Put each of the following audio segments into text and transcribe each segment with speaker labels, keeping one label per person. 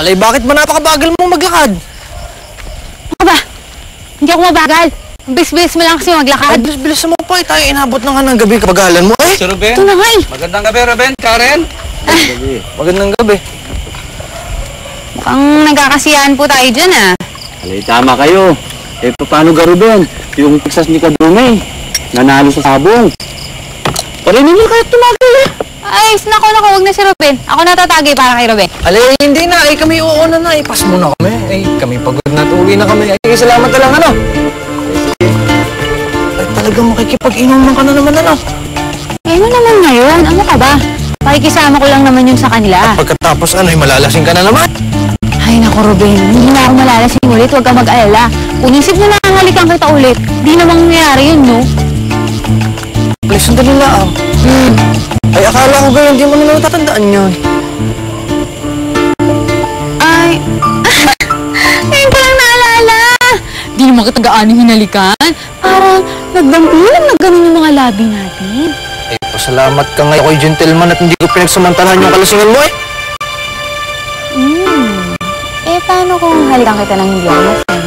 Speaker 1: Alay, bakit ba napakabagal mong maglakad?
Speaker 2: Ano ba? Hindi ako mabagal. Bilis-bilis mo lang kasi maglakad.
Speaker 1: Ay, bilis mo pa. Tayo inabot na nga ng gabi. Kabagalan mo eh.
Speaker 3: Si Ruben.
Speaker 2: Ito na nga eh.
Speaker 3: Magandang gabi, Ruben. Karen.
Speaker 1: Magandang gabi.
Speaker 2: Mukhang nagkakasiyahan po tayo dyan ah.
Speaker 4: Alay, tama kayo. Eh, paano ka, Ruben? Yung Texas ni Kadume, nanalo sa sabong. Parinig niyo kayo tumagal eh.
Speaker 2: Ay, naku, huwag na si Ruben. Ako natatagay para kay Ruben.
Speaker 1: Alay, hindi na. Ay, kami uuna na. Ay, pas muna kami. Ay, kami pagod na. Uwi na kami. Ay, salamat na lang, ano? Ay, talagang makikipag-inuman ka na naman, ano?
Speaker 2: Eh, ano naman ngayon? Ano ka ba? Pakikisama ko lang naman yun sa kanila.
Speaker 1: At pagkatapos, ano, ay malalasing ka na naman.
Speaker 2: Ay, naku, Ruben. Hindi na ako malalasing ulit. Huwag ka mag-alala. Kung isip na halikan kita ulit, di namang nangyayari yun, no?
Speaker 1: Alay, sandali lang. Ay, akala ko ganyan, hindi mo na natatandaan yun.
Speaker 2: Ay, ngayon ko lang naalala. Di naman kita gaano hinalikan. Parang nagdampulan na ganun yung mga labi natin.
Speaker 1: Ay, pasalamat ka ngayon kay gentleman at hindi ko pinagsamantalahan yung kalasingan mo eh.
Speaker 2: Eh, paano kung halikan kita ng hindi ako lasing?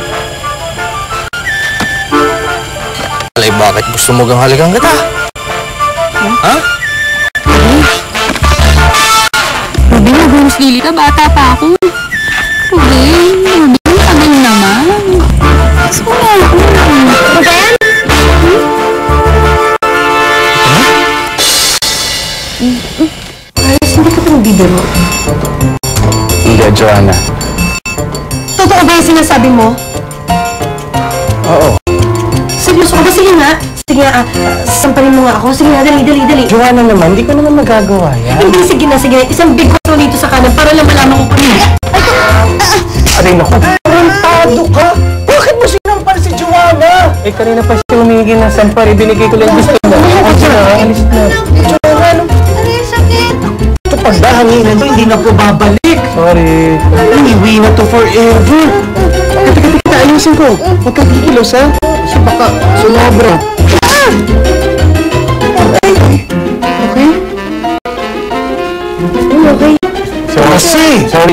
Speaker 1: Alay, bakit gusto mo gang halikan kita? Ha?
Speaker 2: Ruben, nag-umus lili ka. Bata pa ako. Ruben, tagal naman. Gusto ko na ako. Ruben?
Speaker 5: Ayos, hindi ka pang bibiro.
Speaker 4: Hindi, Joanna.
Speaker 5: Totoo ba yung sinasabi mo?
Speaker 4: Oo.
Speaker 5: Seryoso ka ba? Sige nga. Sige nga, sampalin mo nga ako. Sige nga, dali.
Speaker 4: Joanna naman, hindi ko naman magagawa yan.
Speaker 5: Hindi, sige na. Isang big control dito sa kanan para lang malaman ko pa rin.
Speaker 4: Aray, naku. Tarantado ka! Bakit mo sinampal si Joanna? Eh, kanina pa siya humingi ng sampal. Ibinigay ko lang gusto mo. Alis na. Joanna,
Speaker 5: Sakit!
Speaker 4: ito pagdahanginan to, hindi na po babalik. Sorry. Iwi na to forever. Teka, ayusin ko. Huwag kang kikilos, ha? Kasi baka sumobra.
Speaker 5: Okay? Okay?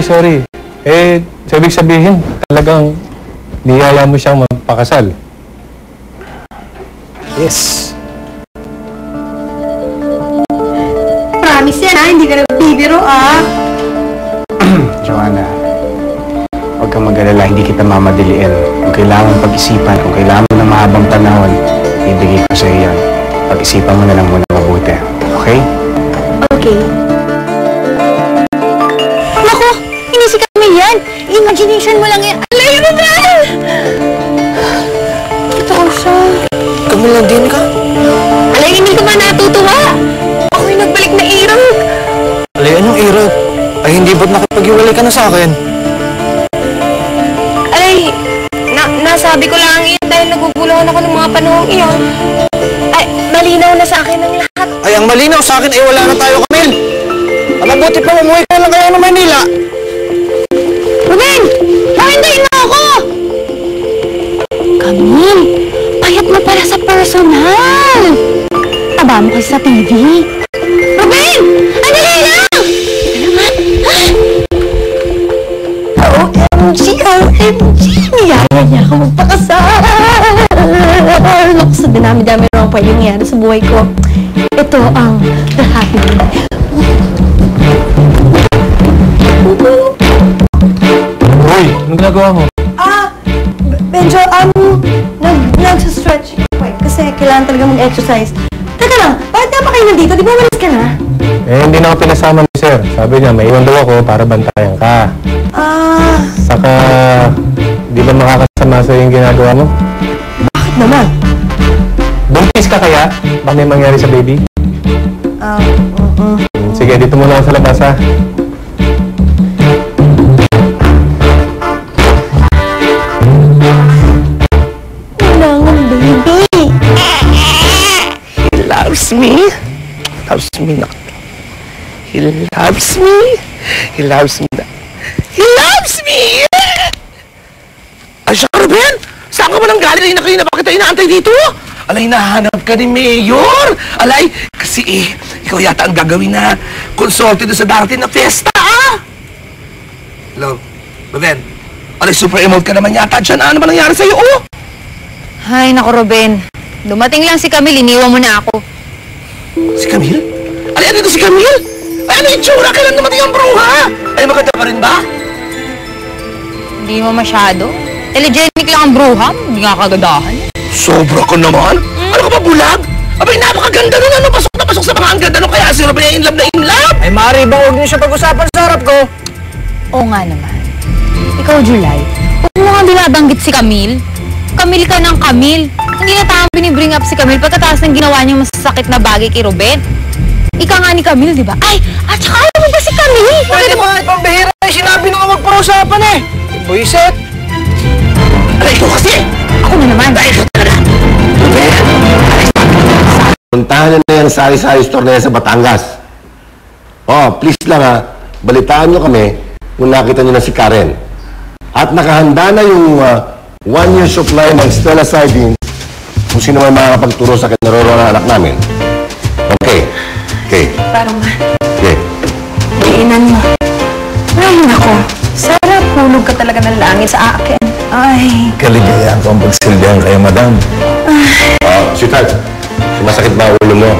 Speaker 4: Sorry. Eh, ibig sabihin, talagang niyaya mo siyang magpakasal.
Speaker 1: Yes.
Speaker 5: Promise yan ha, hindi ka nagbibiro
Speaker 4: Joanna, huwag kang mag-alala, hindi kita mamadiliin. Kung kailangan pag-isipan, kung kailangan mo ng mahabang panahon, ibigay ko sa iyo yan. Pag-isipan mo na lang muna mabuti. Okay?
Speaker 5: Okay.
Speaker 2: Naku, inisik kami yan. Imagination mo lang yan. Alay, Ruben! Totoo siya.
Speaker 1: Kami lang din ka.
Speaker 2: Alay, hindi ko ba natutuwa? Ako'y nagbalik na irog.
Speaker 1: Alay, anong irot? Ay, hindi ba't nakipag-iwalay ka na sa akin?
Speaker 2: Alay, nasabi ko lang yun dahil naguguluhan ako ng mga panahong iyon. Ay, malinaw na sa akin ang lahat.
Speaker 1: Ay, ang malinaw sa akin ay wala na tayo, Camille. Ang mabuti pa umuwi ka lang kaya ng Manila.
Speaker 2: Ruben! Hintayin mo ako! Camille, payat mo para sa personal. Taba mo kasi sa TV. Ruben! Andali lang!
Speaker 5: OMG! Niyaya niya ako magpakasal! Naku, sa dinami-dami naman pa yung nangyari sa buhay ko. Ito ang the happy end.
Speaker 4: Uy, anong ginagawa mo?
Speaker 5: Medyo, nag-stretch kasi kailangan talaga mag-exercise. Teka lang, bakit nga pa kayo nandito? Di ba malis ka na?
Speaker 4: Eh, hindi na ako pinasama ni Sir. Sabi niya, may iwan daw ako para bantayan ka. Saka, di ba makakasama sa yung ginagawa mo?
Speaker 5: Bakit naman?
Speaker 4: Buntis ka kaya? Baka may mangyari sa baby? Sige, dito muna ako sa labas, ha?
Speaker 5: Kailangan, baby.
Speaker 1: He loves me. Loves me not. He loves me. He loves me not. He loves me! Ay, siya, Ruben! Saan ka ba nang galing? Ay, na bakit tayo inaantay dito? Alay, nahanap ka ni Mayor! Alay, kasi ikaw yata ang gagawin na konsorte doon sa darating na fiesta, ah! Hello? Ruben, alay super emote ka naman yata dyan. Ano ba nangyari sa'yo? Oh!
Speaker 2: Ay, naku, Ruben. Dumating lang si Camille, iniwan mo na ako.
Speaker 1: Si Camille? Alay, ano ito si Camille? Ay, ano yung tsura? Kailan dumating ang bruha? Ay, maganda pa rin ba?
Speaker 2: Hindi mo masyado. Telegenic lang ang bruha, hindi nga kagadahan.
Speaker 1: Sobra ka naman? Ano ka ba, bulag? Abay, napakaganda nun. Ano, pasok na pasok sa mga ang ganda nun. Kaya si Ruben ay in love na in love.
Speaker 4: Ay, maaari ba huwag niyo siya pag-usapan sa harap ko?
Speaker 2: Oo nga naman. Ikaw, July, huwag mo nga binabanggit si Camille. Camille ka ng Camille. Hindi na tama binibring up si Camille pagkatapos ng ginawa niyang masasakit na bagay kay Ruben. Ika nga ni Camille, di ba? Ay, at saka alam mo ba si Camille?
Speaker 4: Pwede ba? Pambihira ay sinabi nung magpag-usapan eh. Buisit!
Speaker 1: Alay, ikaw kasi!
Speaker 2: Ako na naman.
Speaker 1: Dahil ka talaga! Ruben!
Speaker 3: Puntahan na yung sari-sari store na yan sa Batangas. Oh, please lang ha, balitaan nyo kami kung nakita nyo na si Karen. At nakahanda na yung 1-year supply ng Stella Sardines kung sino may makakapagturo sa kinaroro ng anak namin. Okay. Okay.
Speaker 5: Parang
Speaker 3: Okay.
Speaker 5: iinan mo. Ay, nako. Sarap, hulog ka talaga ng langit sa akin. Ay,
Speaker 3: Kaligayahan ko ang pagsilbihan kayo, madam. Sweetheart, sumasakit ba ang ulo mo?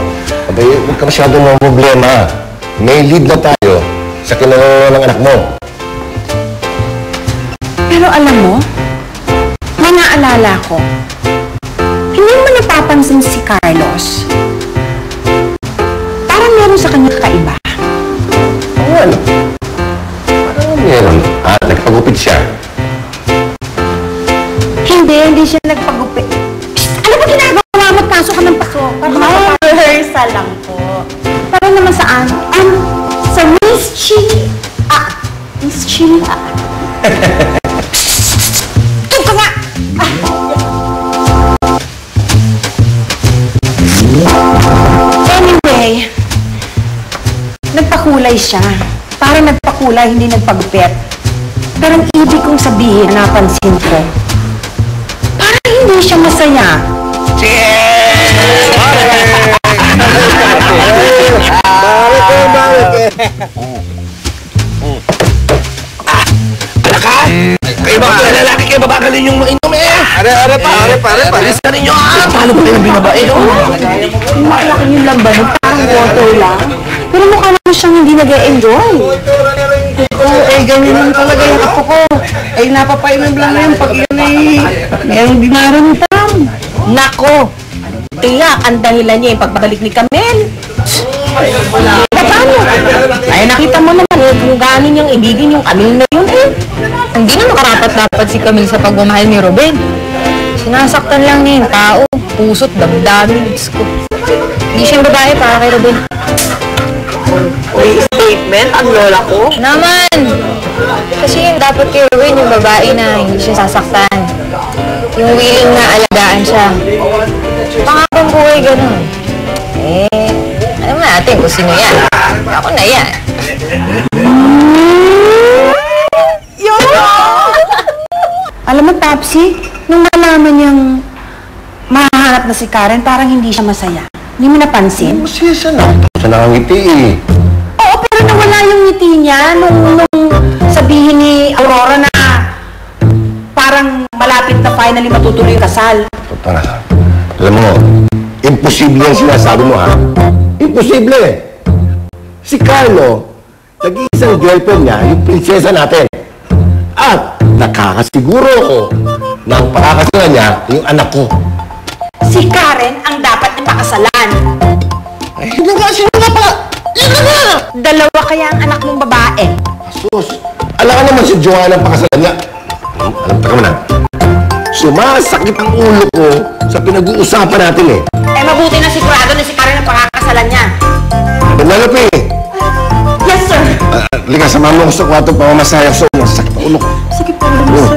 Speaker 3: Abay, huwag ka masyadong mga problema. May lead na tayo sa kinaroro ng anak mo.
Speaker 5: pero alam mo, may naalala ko. Hindi mo napapansin si Carlos. Parang meron sa kanya kakaiba.
Speaker 3: Oo, ano? Parang meron. Nagpagupit siya.
Speaker 5: Hindi siya nagpagupit. Psst! Ano ba ginagawa mo? Pasok ka ng pasok. Parang rehearsal lang po. Parang naman saan? Sa Miss Chili. Miss Chili. Ito ka nga! Anyway, nagpakulay siya. Parang nagpakulay, hindi nagpagupit. Pero ang ibig kong sabihin, napansin ko, parang hindi siya masaya.
Speaker 1: Kayo ba lalaki kayo babagalin yung mainom eh? Pare. Alis ka ninyo Paano ba kayong binabae?
Speaker 5: Malaki yung lamban, parang water lang. Pero mukha naman siyang hindi nag-e-enjoy.
Speaker 6: Ganyan lang talaga yung apo ko. Napapainom lang yan pag yun merong dinaramdam.
Speaker 5: Nako! Tiyak, ang dahilan niya yung pagbabalik ni Camel. Paano? Ay, nakita mo naman kung gaano niyang ibigin yung Camel na yun eh.
Speaker 2: Hindi na makarapat-dapat si Camille sa pagmamahal ni Ruben. Sinasaktan lang niya yung tao. Puso't damdamin. Diyos ko. Hindi siya yung babae para kay Ruben.
Speaker 6: May statement ang lola ko.
Speaker 2: Naman! Kasi yung dapat kay Ruben yung babae na hindi siya sasaktan. Yung willing na alagaan siya. Pangakong buhay ganun. Alam mo natin kung sino yan. Ako na yan.
Speaker 5: Alam mo, Papsi, nung malaman niyang mahahanap na si Karen, parang hindi siya masaya. Hindi mo napansin?
Speaker 3: Masaya siya na. Siya nakangiti eh.
Speaker 5: Oo, pero nawala yung ngiti niya nung sabihin ni Aurora na parang malapit na finally matutuloy yung kasal.
Speaker 3: Totoo. Alam mo, imposible yung sinasabi mo ha. Imposible eh. Si Carlo, nag-iisang girlfriend niya, yung prinsesa natin. At nakakasiguro ko na ang pakakasalan niya, yung anak ko.
Speaker 5: Si Karen ang dapat ipakasalan.
Speaker 3: Ay, hindi nga, sino nga pala? Yun na nga!
Speaker 5: Dalawa kaya ang anak mong babae.
Speaker 3: Sus, alam ka naman si Joanna ang pakasalan niya. Alam ka naman sumasakit ang ulo ko sa pinag-uusapan natin eh.
Speaker 5: Mabuti na sigurado na si Karen ang pakakasalan niya.
Speaker 3: Penelope!
Speaker 5: Yes, sir.
Speaker 3: Liga, samahan mo ko sa kwarto pamamasaya ko. Masakit ang ulo ko.
Speaker 5: Sige po, sir.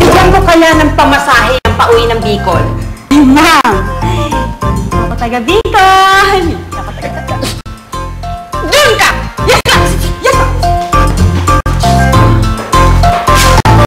Speaker 5: Bigyan ko kaya ng pamasahe ang pauwi ng Bicol. Ma'am! Ako taga Bicol!